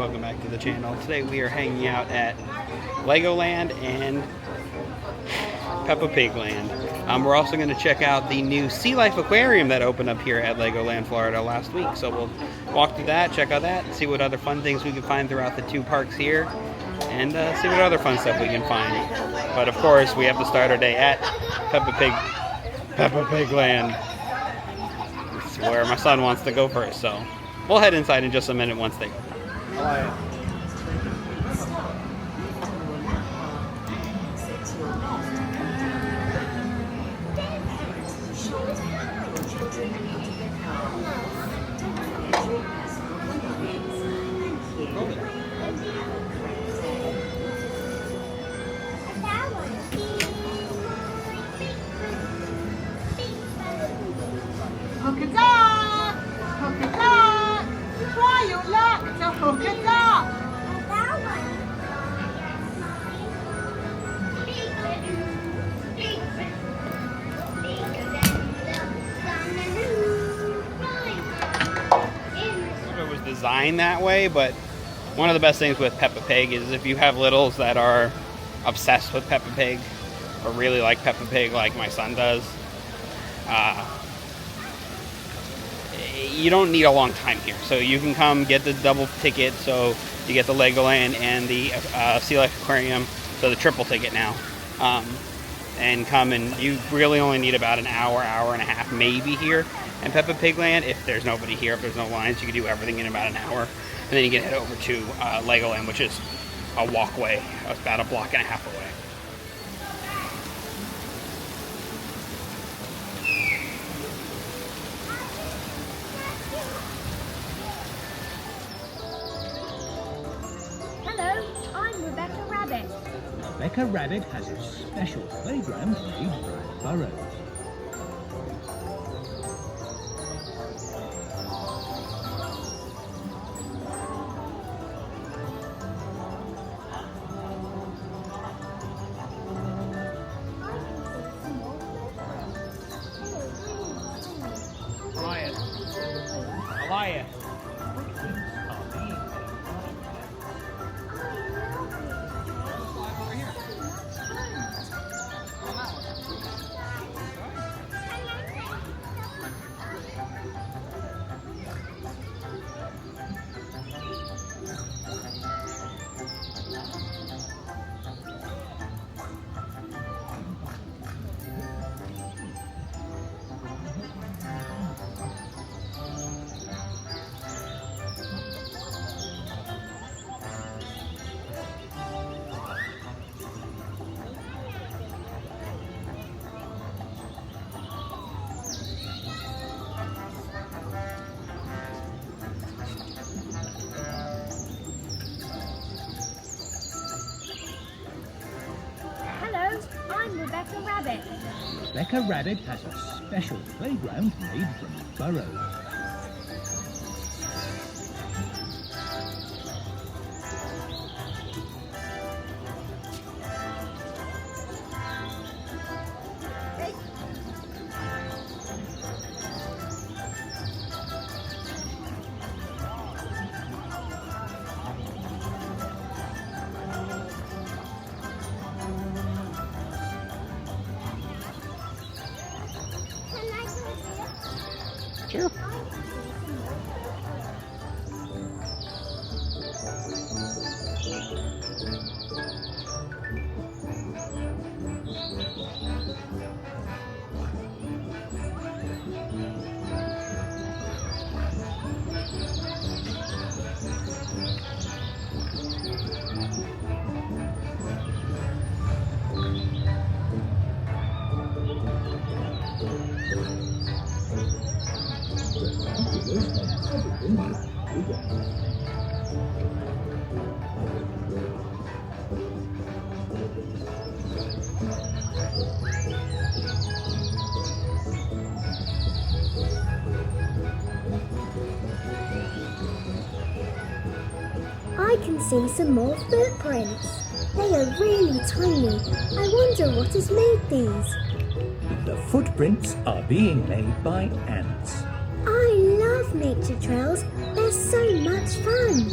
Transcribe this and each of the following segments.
welcome back to the channel. Today we are hanging out at Legoland and Pepa Pig Land. We're also going to check out the new Sealife Aquarium that opened up here at Legoland, Florida last week. So we'll walk through that, check out that, see what other fun things we can find throughout the two parks here, and see what other fun stuff we can find. But of course, we have to start our day at Pepa Pig Land. It's where my son wants to go first, so we'll head inside in just a minute once they go. Designed that way, but one of the best things with Pepa Pig is if you have littles that are obsessed with Pepa Pig or really like Pepa Pig like my son does, you don't need a long time here. So you can come get the double ticket, so you get the Legoland and the Sealife Aquarium, so the triple ticket now, and come, and you really only need about an hour, hour and a half maybe here. And Pepa Pig Land, if there's nobody here, if there's no lines, you can do everything in about an hour. And then you can head over to Legoland, which is a walkway, about a block and a half away. Hello, I'm Rebecca Rabbit. Rebecca Rabbit has a special playground made from burrows. Elias. I'm Rebecca Rabbit. Rebecca Rabbit has a special playground made from burrows. Sure. I can see some more footprints. They are really tiny. I wonder what has made these. The footprints are being made by ants. I love nature trails. They're so much fun.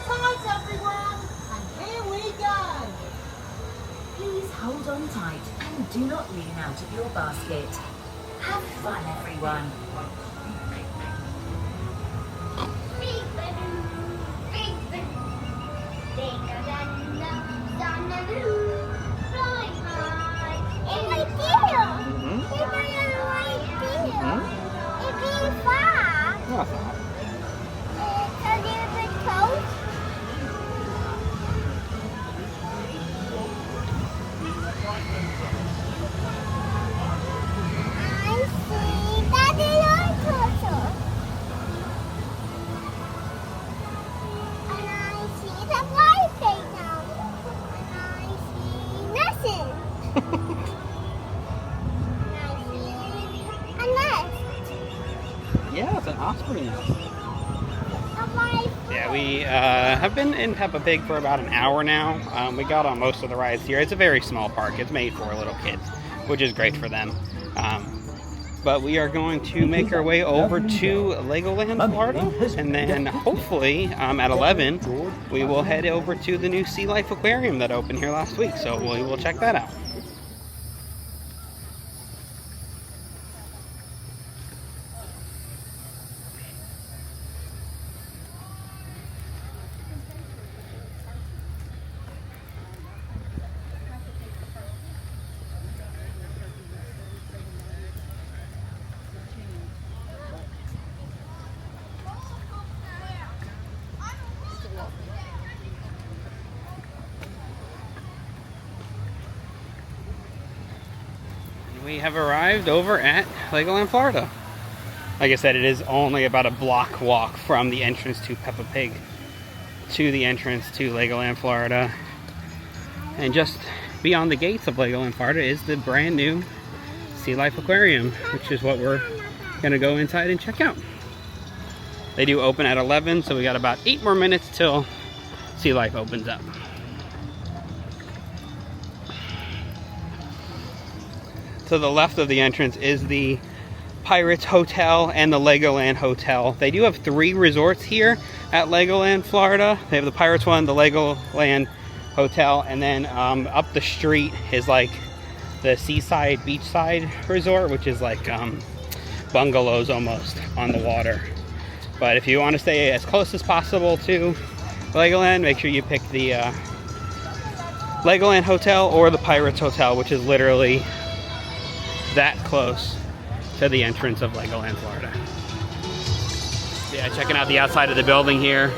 tight, everyone, and here we go. Please hold on tight and do not lean out of your basket. Have fun, everyone. Yeah, it's an osprey nest. Yeah, we have been in Pepa Pig for about an hour now. We got on most of the rides here. It's a very small park. It's made for little kids, which is great for them. But we are going to make our way over to Legoland, Florida, and then hopefully at 11 we will head over to the new Sealife Aquarium that opened here last week. So we will check that out. We have arrived over at Legoland, Florida. Like I said, it is only about a block walk from the entrance to Pepa Pig to the entrance to Legoland, Florida. And just beyond the gates of Legoland, Florida is the brand new Sealife Aquarium, which is what we're going to go inside and check out. They do open at 11, so we got about 8 more minutes till Sealife opens up. To the left of the entrance is the Pirates Hotel and the Legoland Hotel. They do have 3 resorts here at Legoland, Florida. They have the Pirates one, the Legoland Hotel, and then up the street is like the Seaside Beachside Resort, which is like bungalows almost on the water. But if you want to stay as close as possible to Legoland, make sure you pick the Legoland Hotel or the Pirates Hotel, which is literally that close to the entrance of Legoland, Florida. Yeah, checking out the outside of the building here.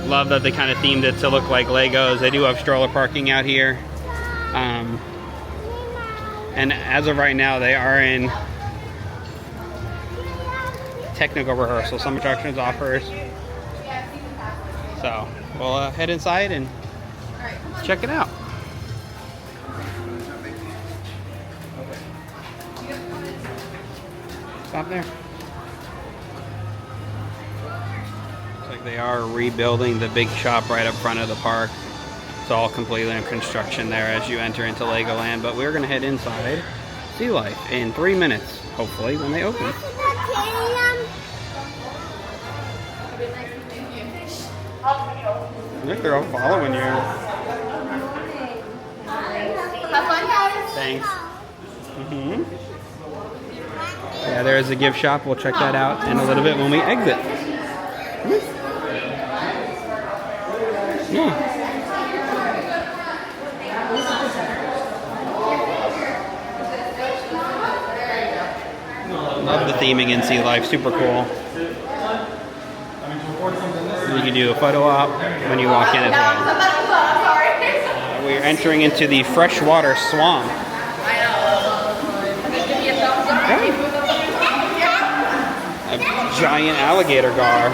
Love that they kind of themed it to look like Legos. They do have stroller parking out here. And as of right now, they are in technical rehearsal. Some attractions offers. So we'll head inside and check it out. Stop there. Looks like they are rebuilding the big shop right up front of the park. It's all completely in construction there as you enter into Legoland, but we're going to head inside Sealife in 3 minutes, hopefully, when they open. I think they're all following you. Thanks. Yeah, there's a gift shop. We'll check that out in a little bit when we exit. Yeah. Love the theming in Sealife. Super cool. You can do a photo op when you walk in as well. We're entering into the freshwater swamp. A giant alligator gar.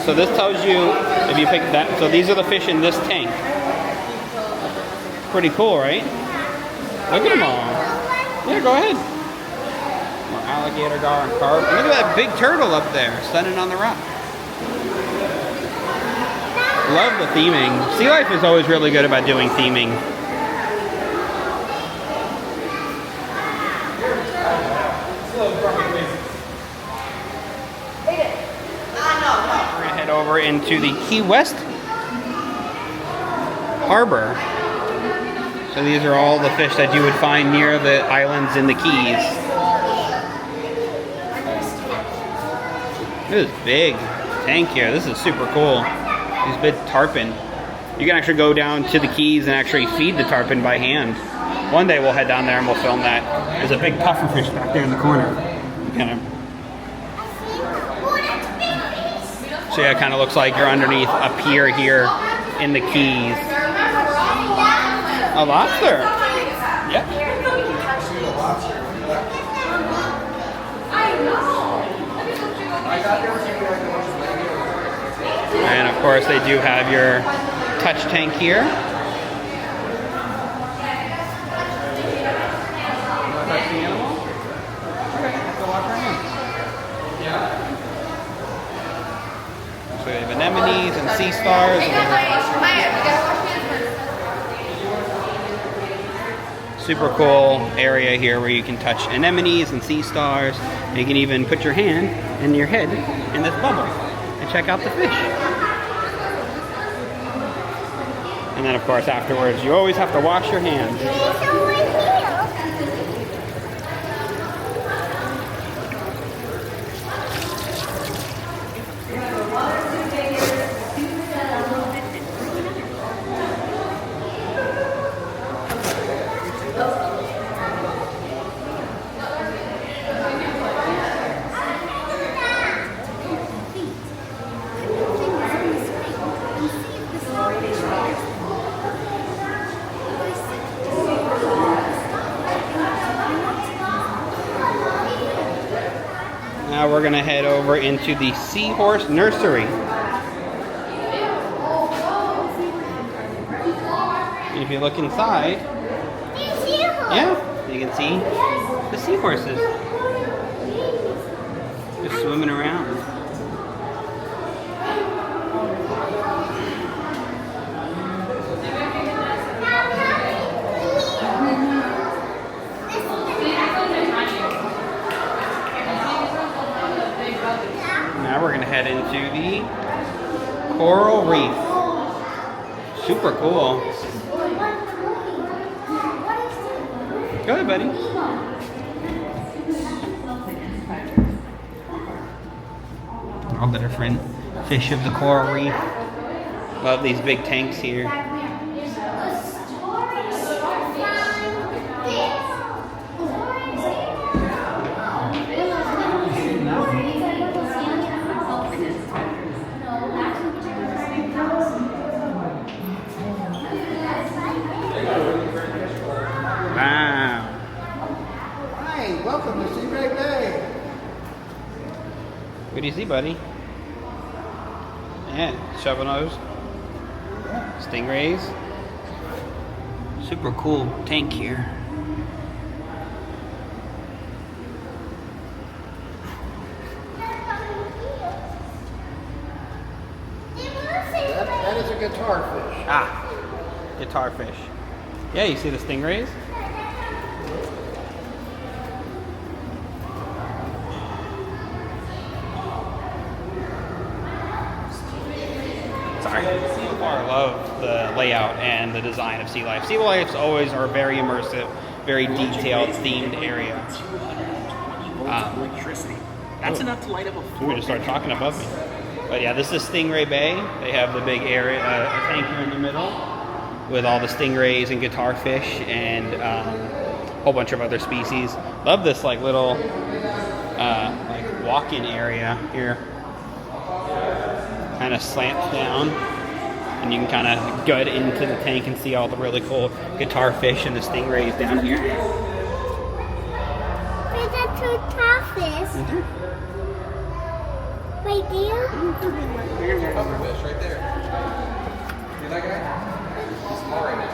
So this tells you if you pick that. So these are the fish in this tank. Pretty cool, right? Look at them all. Yeah, go ahead. More alligator gar and carp. And look at that big turtle up there standing on the rock. Love the theming. Sealife is always really good about doing theming. We're gonna head over into the Key West Harbor. So these are all the fish that you would find near the islands in the Keys. This is big tank here. This is super cool. These big tarpon. You can actually go down to the Keys and actually feed the tarpon by hand. One day we'll head down there and we'll film that. There's a big pufferfish back there in the corner. So yeah, it kind of looks like you're underneath a pier here in the Keys. A lobster. Yep. And of course they do have your touch tank here. So we have anemones and sea stars. Super cool area here where you can touch anemones and sea stars. And you can even put your hand and your head in this bubble and check out the fish. And then of course afterwards you always have to wash your hands. Now we're gonna head over into the Seahorse Nursery. And if you look inside, yeah, you can see the seahorses just swimming around. Now we're gonna head into the Coral Reef. Super cool. Go ahead, buddy. All the different fish of the coral reef. Love these big tanks here. Wow. Hi, welcome to Sealife Bay. What do you see, buddy? Yeah, shovelnose, stingrays. Super cool tank here. That is a guitar fish. Ah, guitar fish. Yeah, you see the stingrays? Sorry. So far, I love the layout and the design of Sealife. Sealifes always are very immersive, very detailed, themed area. Electricity. That's enough to light up a We just started talking above me. But yeah, this is Stingray Bay. They have the big area, tank here in the middle with all the stingrays and guitar fish and a whole bunch of other species. Love this like little like walk-in area here. Kind of slants down and you can kind of gut into the tank and see all the really cool guitar fish and the stingrays down here. Where's that guitar fish? Right there? Pufferfish right there. See that guy? He's small right now.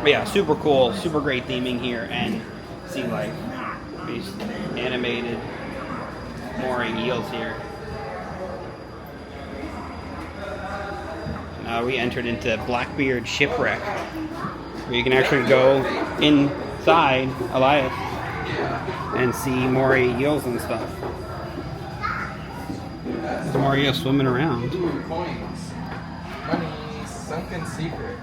But yeah, super cool, super great theming here and Sealife. These animated mooring eels here. Now we entered into Blackbeard Shipwreck, where you can actually go inside Elias and see moray eels and stuff. There's Mario swimming around. Ooh, coins. Money. Sunken secrets.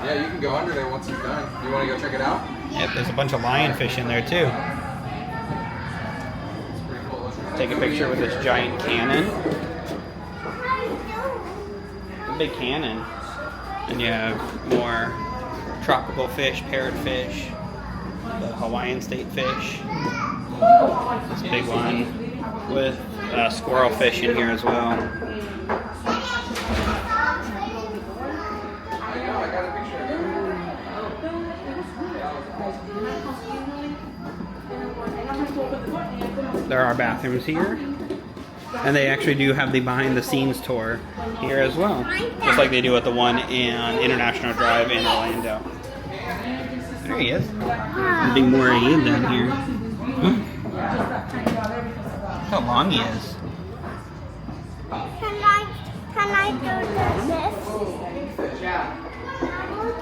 Yeah, you can go under there once it's done. You want to go check it out? Yep, there's a bunch of lionfish in there too. Take a picture with this giant cannon. A big cannon. And you have more tropical fish, parrotfish, the Hawaiian state fish. This big one with squirrel fish in here as well. There are bathrooms here. And they actually do have the behind the scenes tour here as well. Just like they do at the one in International Drive in Orlando. There he is. The big moray down here. How long he is. Can I do this?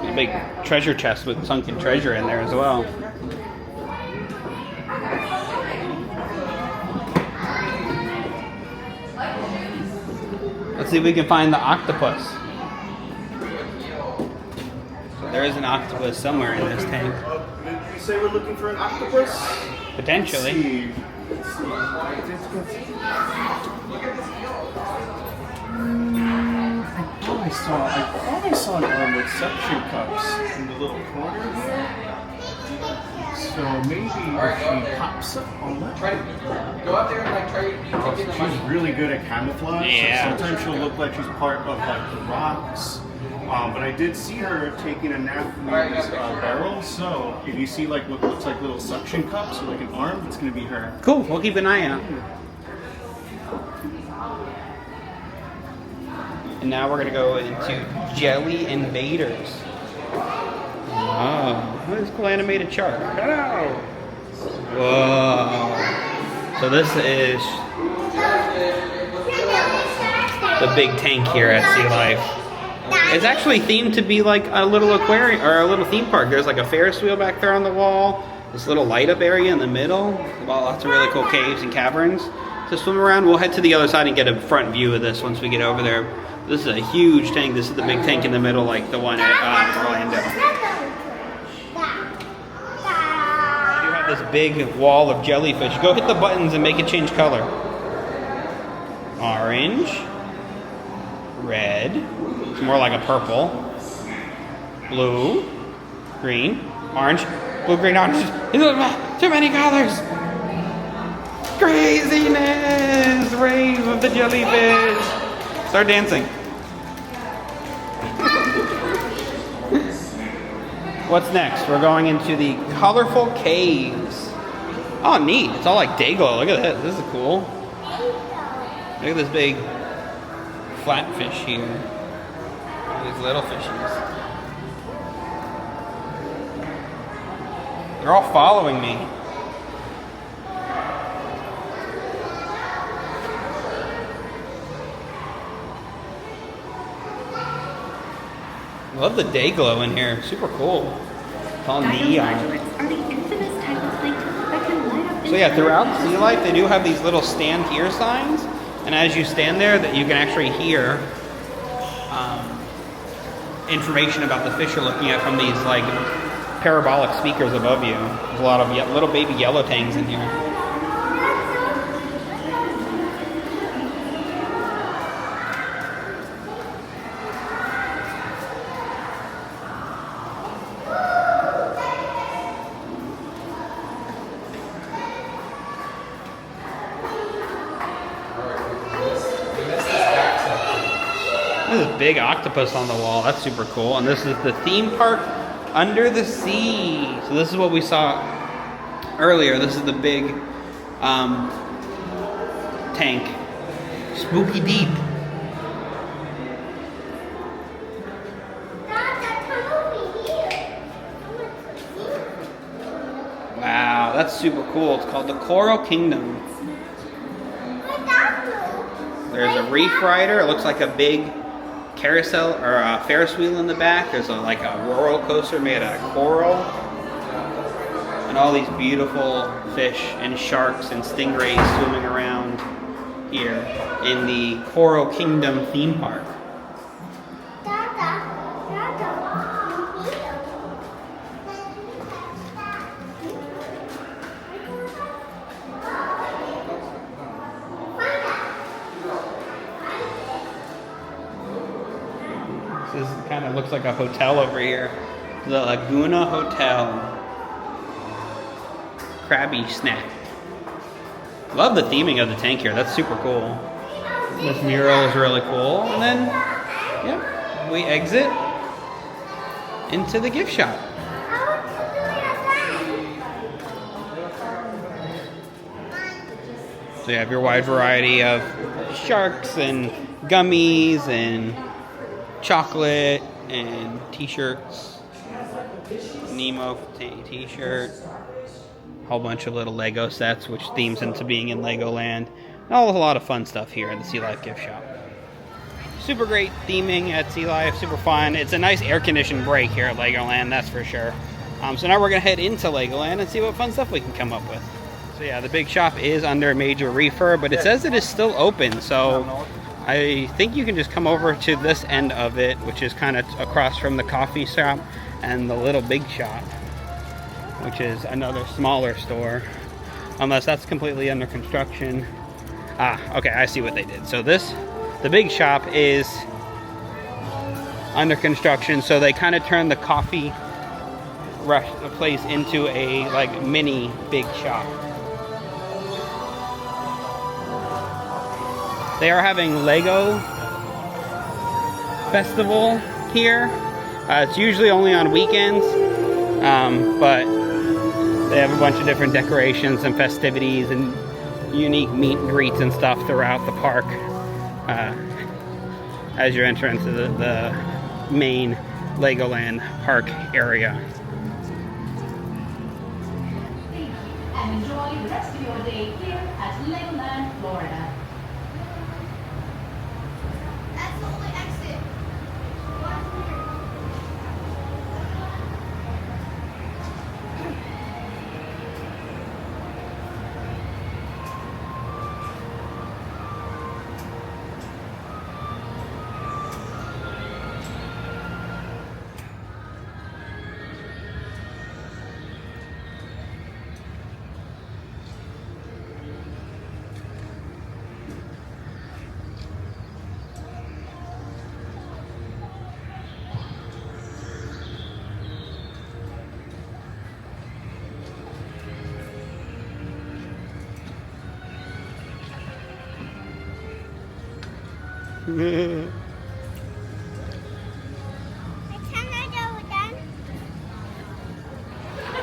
A big treasure chest with sunken treasure in there as well. Let's see if we can find the octopus. There is an octopus somewhere in this tank. Did you say we're looking for an octopus? Potentially. Let's see. I thought I saw an arm with suction cups in the little corner here. So maybe if she pops up on that. Go out there and like try to She's really good at camouflage. Yeah. So sometimes she'll look like she's part of like the rocks. But I did see her taking a nap in these barrels. So if you see like what looks like little suction cups or like an arm, it's going to be her. Cool, we'll keep an eye out. And now we're going to go into Jelly Invaders. Oh, look at this cool animated shark. Hello! Whoa. So this is the big tank here at Sea Life. It's actually themed to be like a little aquarium or a little theme park. There's like a Ferris wheel back there on the wall. This little light up area in the middle. Lots of really cool caves and caverns to swim around. We'll head to the other side and get a front view of this once we get over there. This is a huge tank. This is the big tank in the middle, like the one at Orlando. You have this big wall of jellyfish. Go hit the buttons and make it change color. Orange. Red. It's more like a purple. Blue. Green. Orange. Blue, green, orange. Too many colors. Craziness. Rave of the jellyfish. Start dancing. What's next? We're going into the colorful caves. Oh, neat. It's all like day glow. Look at this. This is cool. Look at this big flatfish here. These little fishies. They're all following me. Love the day glow in here. Super cool. It's all neon. So yeah, throughout Sea Life, they do have these little stand here signs. And as you stand there, that you can actually hear information about the fish you're looking at from these like parabolic speakers above you. There's a lot of little baby yellow tangs in here. There's a big octopus on the wall. That's super cool. And this is the theme park under the sea. So this is what we saw earlier. This is the big tank. Spooky Deep. Wow, that's super cool. It's called the Coral Kingdom. There's a reef rider. It looks like a big carousel or a Ferris wheel in the back. There's like a roller coaster made out of coral. And all these beautiful fish and sharks and stingrays swimming around here in the Coral Kingdom theme park. This kind of looks like a hotel over here. The Laguna Hotel. Krabby snack. Love the theming of the tank here. That's super cool. This mural is really cool. And then, yeah, we exit into the gift shop. So you have your wide variety of sharks and gummies and chocolate and t-shirts. Nemo t-shirt. A whole bunch of little Lego sets, which themes into being in Legoland. A lot of fun stuff here at the Sealife gift shop. Super great theming at Sealife, super fun. It's a nice air-conditioned break here at Legoland, that's for sure. So now we're gonna head into Legoland and see what fun stuff we can come up with. So yeah, the big shop is under major refurb, but it says it is still open, so I think you can just come over to this end of it, which is kind of across from the coffee shop and the little big shop, which is another smaller store, unless that's completely under construction. Okay, I see what they did. So the big shop is under construction, so they kind of turned the coffee place into a like mini big shop. They are having Lego Festival here. It's usually only on weekends, but they have a bunch of different decorations and festivities and unique meet and greets and stuff throughout the park as you enter into the main Legoland park area. And enjoy the rest of your day here at Legoland, Florida. That's the only exit.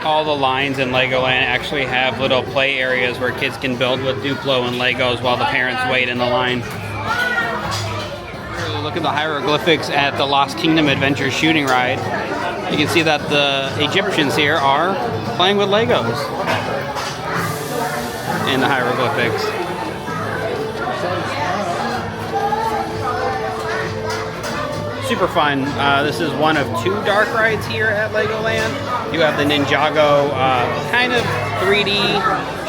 All the lines in Legoland actually have little play areas where kids can build with Duplo and Legos while the parents wait in the line. Look at the hieroglyphics at the Lost Kingdom Adventure shooting ride. You can see that the Egyptians here are playing with Legos in the hieroglyphics. Super fun. This is one of 2 dark rides here at Legoland. You have the Ninjago kind of 3D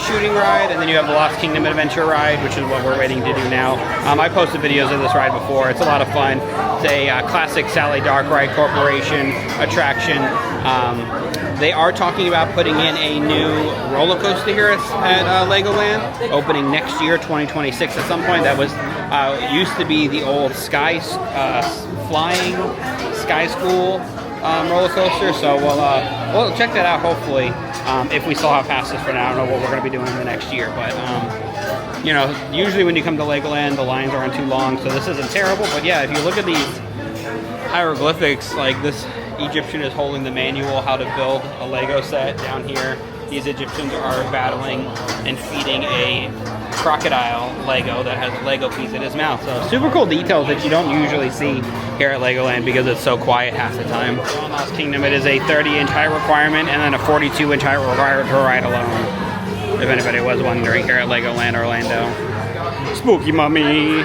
shooting ride, and then you have the Lost Kingdom Adventure ride, which is what we're waiting to do now. I posted videos of this ride before. It's a lot of fun. It's a classic Sally Dark Ride Corporation attraction. They are talking about putting in a new roller coaster here at Legoland, opening next year, 2026 at some point. That was used to be the old Flying Sky School roller coaster, so we'll check that out hopefully if we still have passes for now. I don't know what we're going to be doing in the next year, but you know, usually when you come to Legoland the lines aren't too long, so this isn't terrible. But yeah, if you look at these hieroglyphics, like this Egyptian is holding the manual how to build a Lego set down here. These Egyptians are battling and feeding a crocodile Lego that has a Lego piece in his mouth. So super cool details that you don't usually see here at Legoland because it's so quiet half the time. In Lost Kingdom, it is a 30-inch height requirement and then a 42-inch height required to ride alone, if anybody was wondering, here at Legoland Orlando. Spooky Mummy.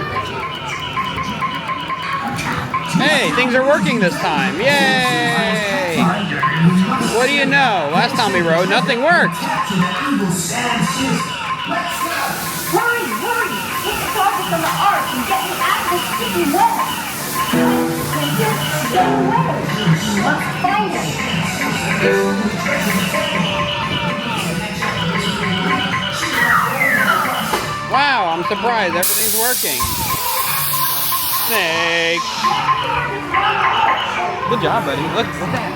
Hey, things are working this time. Yay! What do you know? Last time we rode, nothing worked. Hurry, hurry! Get the focus on the arch and get me out of this sticky web! Get away! Let's find it! Wow, I'm surprised everything's working. Snake. Good job, buddy. Look at that.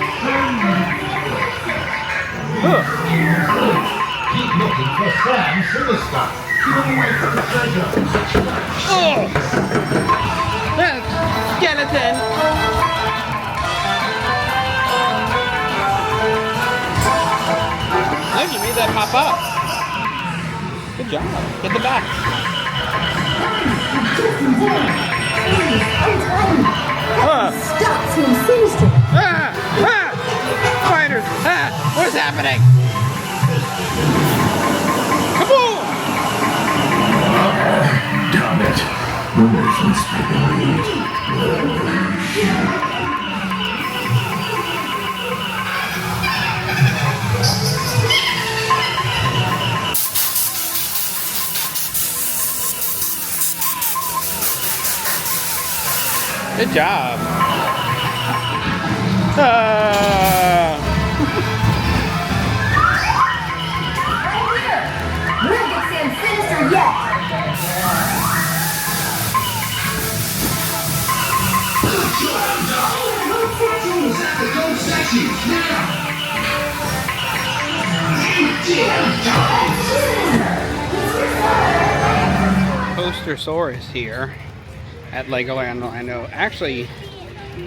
Keep looking for Sam's sugar stuff. Keep away from the treasure. Oh! Skeleton. Look, you made that pop up. Good job. Get the back. Stop seeing sinister. Ah! Ah! Spiders! Ah! What's happening? Kaboom! Damn it. Good job. We'll get Sam sinister yet! Coastersaurus here at Legoland Orlando actually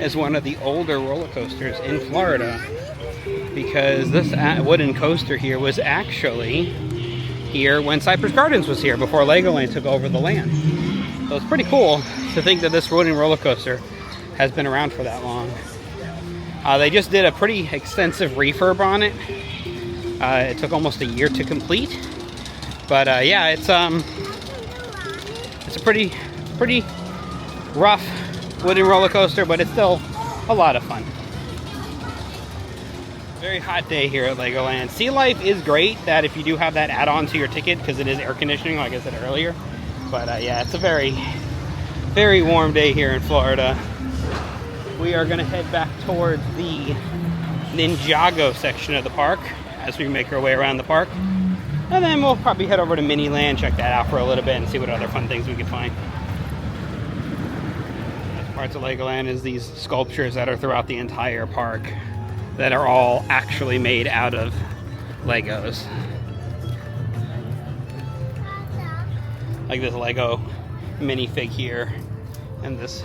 is one of the older roller coasters in Florida, because this wooden coaster here was actually here when Cypress Gardens was here before Legoland took over the land. So it's pretty cool to think that this wooden roller coaster has been around for that long. They just did a pretty extensive refurb on it. It took almost a year to complete, but yeah, it's a pretty rough wooden roller coaster, but it's still a lot of fun. Very hot day here at Legoland. Sealife is great that if you do have that add-on to your ticket, because it is air conditioning like I said earlier. But yeah, it's a very warm day here in Florida. We are going to head back towards the Ninjago section of the park as we make our way around the park. And then we'll probably head over to Miniland, check that out for a little bit, and see what other fun things we can find. Parts of Legoland is these sculptures that are throughout the entire park that are all actually made out of Legos. Like this Lego minifig here and this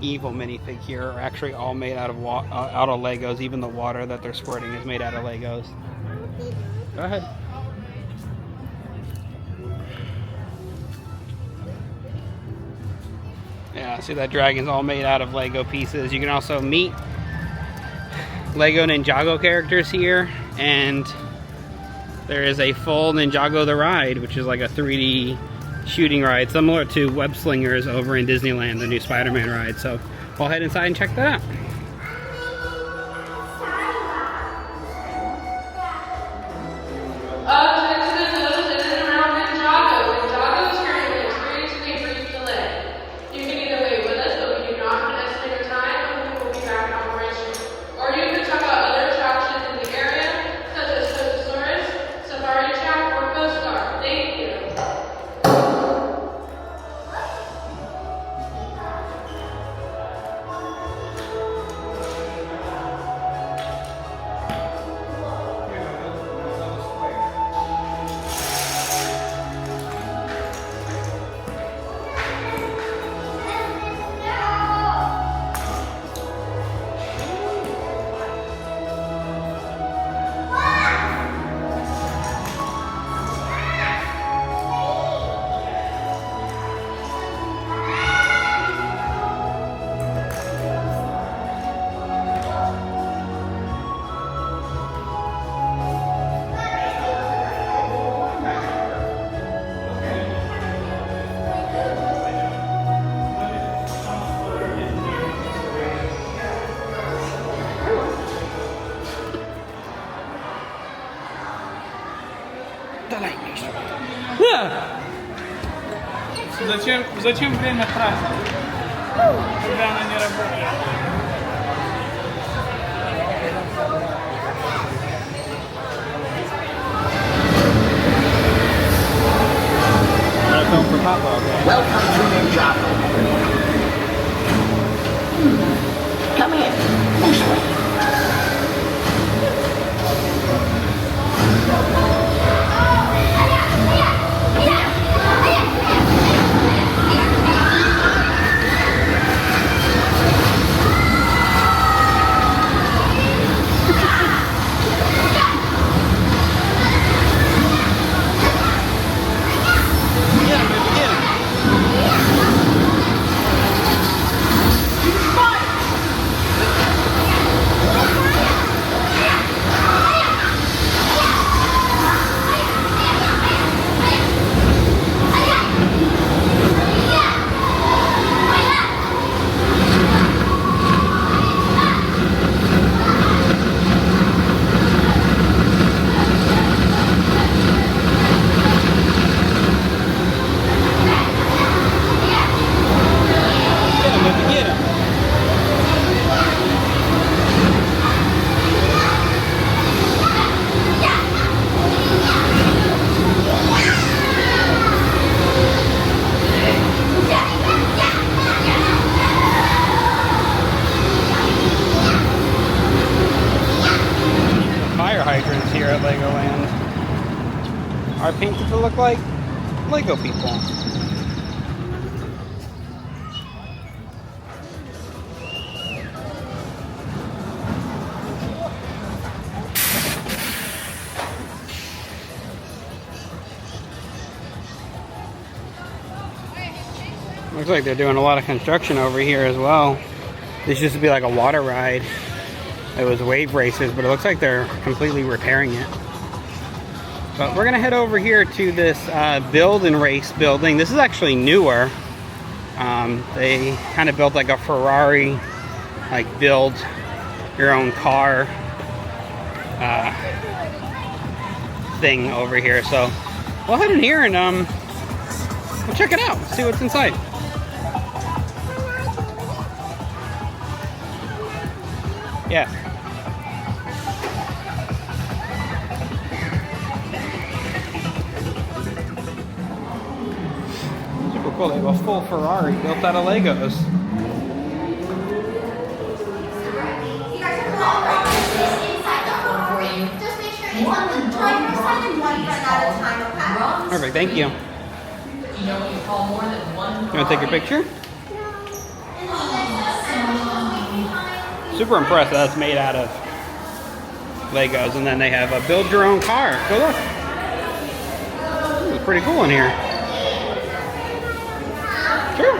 evil minifig here are actually all made out of Legos. Even the water that they're squirting is made out of Legos. Go ahead. Yeah, see that dragon's all made out of Lego pieces. You can also meet Lego Ninjago characters here, and there is a full Ninjago the Ride, which is like a 3D shooting ride, similar to Web Slingers over in Disneyland, the new Spider-Man ride. So we'll head inside and check that out. Attention to those in and around Ninjago. Ninjago is currently experiencing a brief delay. You can either wait with us, but we do not have an estimated time when we will be back in operation. Or you can check out other attractions in the area, such as Coastosaurus, Safari Track, or Coast Guard. Thank you. Зачем время тратить, когда она не работает? Welcome to Ninjago. Come in. This way. Hydrants here at Legoland are painted to look like Lego people. Looks like they're doing a lot of construction over here as well. This used to be like a water ride. It was wave races, but it looks like they're completely repairing it. But we're gonna head over here to this build and race building. This is actually newer. They kind of built like a Fararri, like build your own car thing over here. So we'll head in here and we'll check it out, see what's inside. Yeah. Super cool. They have a full Fararri built out of Legos. You guys have this inside the phone for you. Just make sure it's on the driver's side and one run at a time, okay? Perfect, thank you. You know what you call more than one. You want to take your picture? Super impressed that that's made out of Legos, and then they have a build your own car. Go look. It's pretty cool in here. Sure.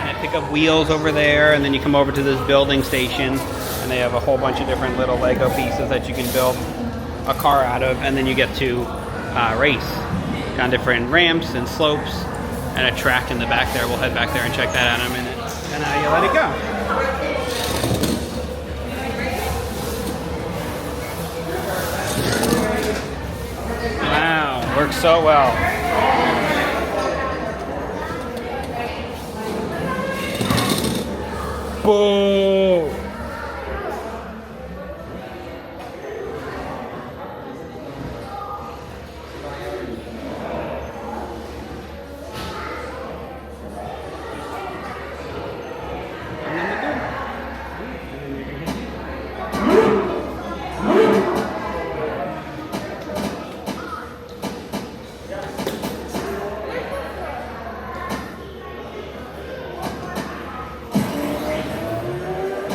And pick up wheels over there, and then you come over to this building station, and they have a whole bunch of different little Lego pieces that you can build a car out of, and then you get to race. Got different ramps and slopes and a track in the back there. We'll head back there and check that out in a minute. And you let it go. Wow, works so well. Boom!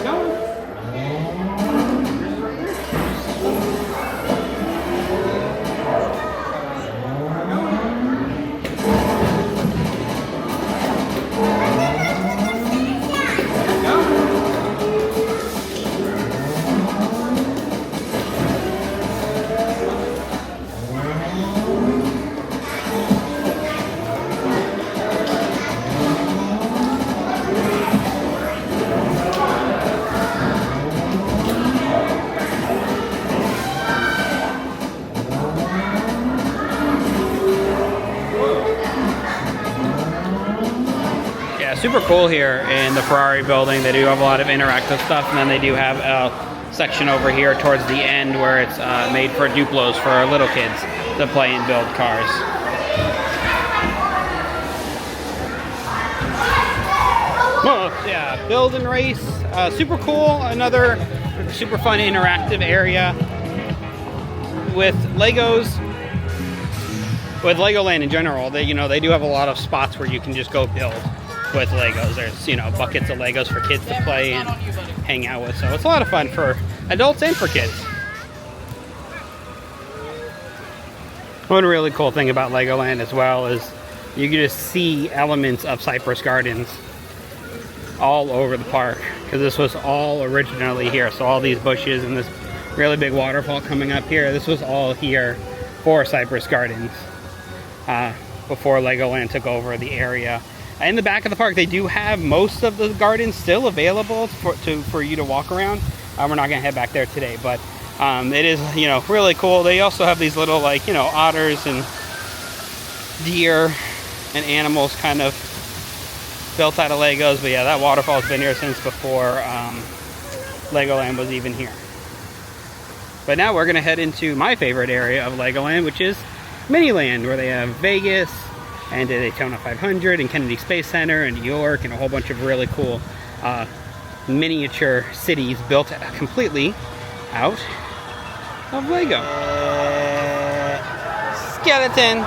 Go. super cool here in the Fararri building. They do have a lot of interactive stuff, and then they do have a section over here towards the end where it's made for Duplos for little kids to play and build cars. Well, yeah, build and race, super cool. Another super fun interactive area with Legos. With Legoland in general, they do have a lot of spots where you can just go build with Legos. There's buckets of Legos for kids to play and hang out with. So it's a lot of fun for adults and for kids. One really cool thing about Legoland as well is you can just see elements of Cypress Gardens all over the park, because this was all originally here. So all these bushes and this really big waterfall coming up here, this was all here for Cypress Gardens before Legoland took over the area. In the back of the park, they do have most of the gardens still available for you to walk around. We're not gonna head back there today, but it is really cool. They also have these little otters and deer and animals kind of built out of Legos. But yeah, that waterfall has been here since before Legoland was even here. But now we're gonna head into my favorite area of Legoland, which is Miniland, where they have Vegas and Daytona 500 and Kennedy Space Center and New York and a whole bunch of really cool miniature cities built completely out of Lego. Skeleton.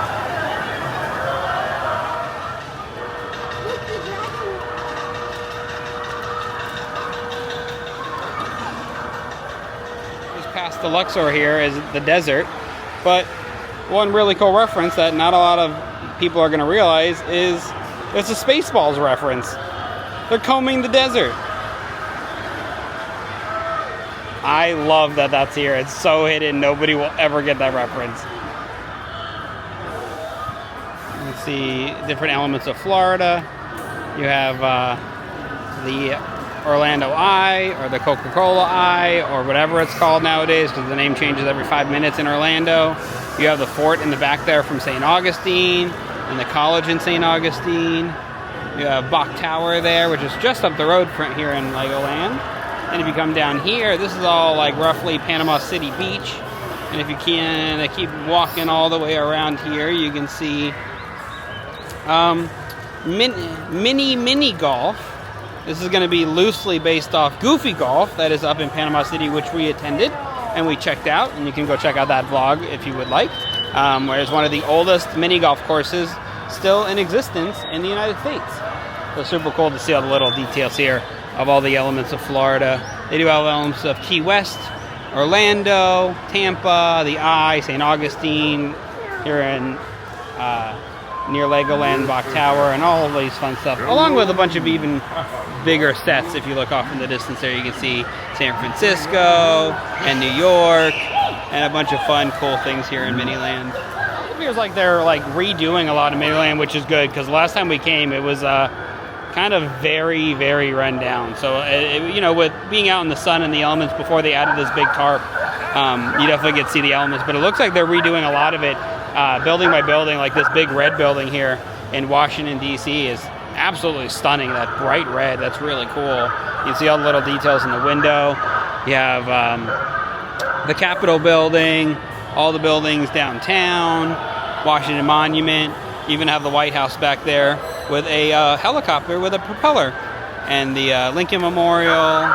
Just past the Luxor here is the desert, but one really cool reference that not a lot of people are going to realize is it's a Spaceballs reference. They're combing the desert. I love that that's here. It's so hidden, nobody will ever get that reference. You can see different elements of Florida. You have the Orlando Eye, or the Coca-Cola Eye, or whatever it's called nowadays, because the name changes every 5 minutes in Orlando. You have the fort in the back there from St. Augustine, and the college in St. Augustine. You have Bach Tower there, which is just up the road from here in Legoland. And if you come down here, this is all like roughly Panama City Beach. And if you can keep walking all the way around here, you can see mini golf. This is going to be loosely based off Goofy Golf that is up in Panama City, which we attended and we checked out, and you can go check out that vlog if you would like. Where it's one of the oldest mini golf courses still in existence in the United States. So super cool to see all the little details here of all the elements of Florida. They do have elements of Key West, Orlando, Tampa, the Eye, St. Augustine, here in near Legoland, Bach Tower, and all of these fun stuff, along with a bunch of even bigger sets. If you look off in the distance there, you can see San Francisco and New York, and a bunch of fun, cool things here in Miniland. It feels like they're redoing a lot of Miniland, which is good, because last time we came, it was kind of very, very run down. So, with being out in the sun and the elements before they added this big tarp, you definitely get to see the elements. But it looks like they're redoing a lot of it, building by building. Like this big red building here in Washington, D.C. is absolutely stunning. That bright red, that's really cool. You can see all the little details in the window. You have the Capitol building, all the buildings downtown, Washington Monument. You even have the White House back there with a helicopter with a propeller, and the Lincoln Memorial,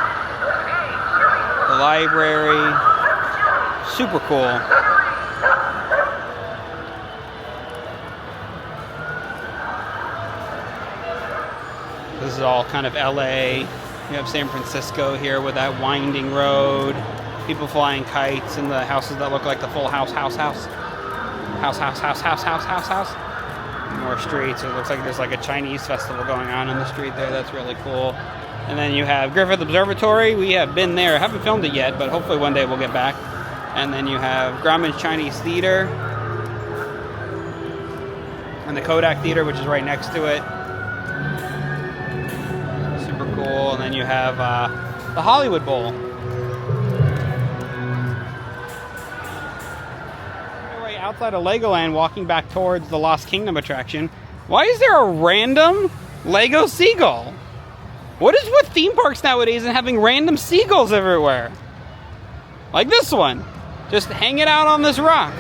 the library. Super cool. This is all kind of LA. You have San Francisco here with that winding road. People flying kites, and the houses that look like the Full House. More streets. It looks like there's a Chinese festival going on in the street there. That's really cool. And then you have Griffith Observatory. We have been there. Haven't filmed it yet, but hopefully one day we'll get back. And then you have Grauman's Chinese Theater. And the Kodak Theater, which is right next to it. Super cool. And then you have the Hollywood Bowl. Outside of Legoland, walking back towards the Lost Kingdom attraction. Why is there a random Lego seagull. What is with theme parks nowadays and having random seagulls everywhere? Like this one. Just hanging out on this rock.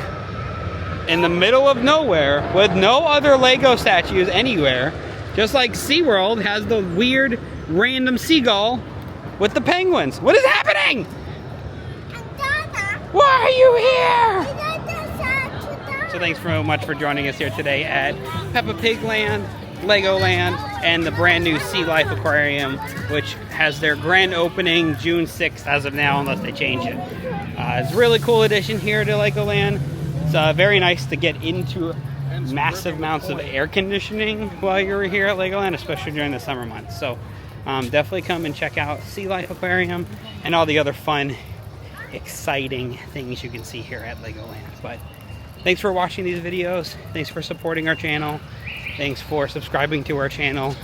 In the middle of nowhere with no other Lego statues anywhere. Just like SeaWorld has the weird random seagull with the penguins. What is happening? Why are you here? So thanks so much for joining us here today at Pepa Pig Land, Legoland, and the brand new Sealife Aquarium, which has their grand opening June 6th as of now, unless they change it. It's a really cool addition here to Legoland. It's very nice to get into massive amounts of air conditioning while you're here at Legoland, especially during the summer months. So definitely come and check out Sealife Aquarium and all the other fun, exciting things you can see here at Legoland. But thanks for watching these videos. Thanks for supporting our channel. Thanks for subscribing to our channel.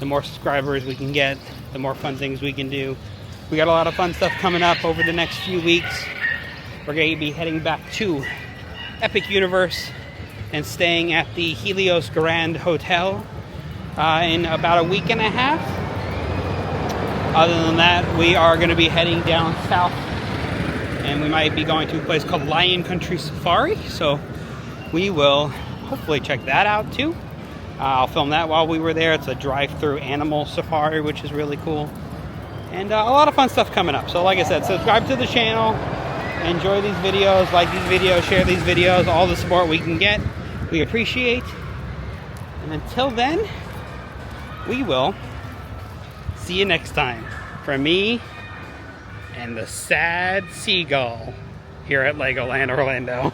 The more subscribers we can get, the more fun things we can do. We got a lot of fun stuff coming up over the next few weeks. We're going to be heading back to Epic Universe and staying at the Helios Grand Hotel in about a week and a half. Other than that, we are going to be heading down south, and we might be going to a place called Lion Country Safari, so we will hopefully check that out too. I'll film that while we were there. It's a drive-through animal safari, which is really cool, and a lot of fun stuff coming up. So like I said, subscribe to the channel, enjoy these videos, like these videos, share these videos. All the support we can get, we appreciate. And until then, we will see you next time. From me and the sad seagull here at Legoland Orlando.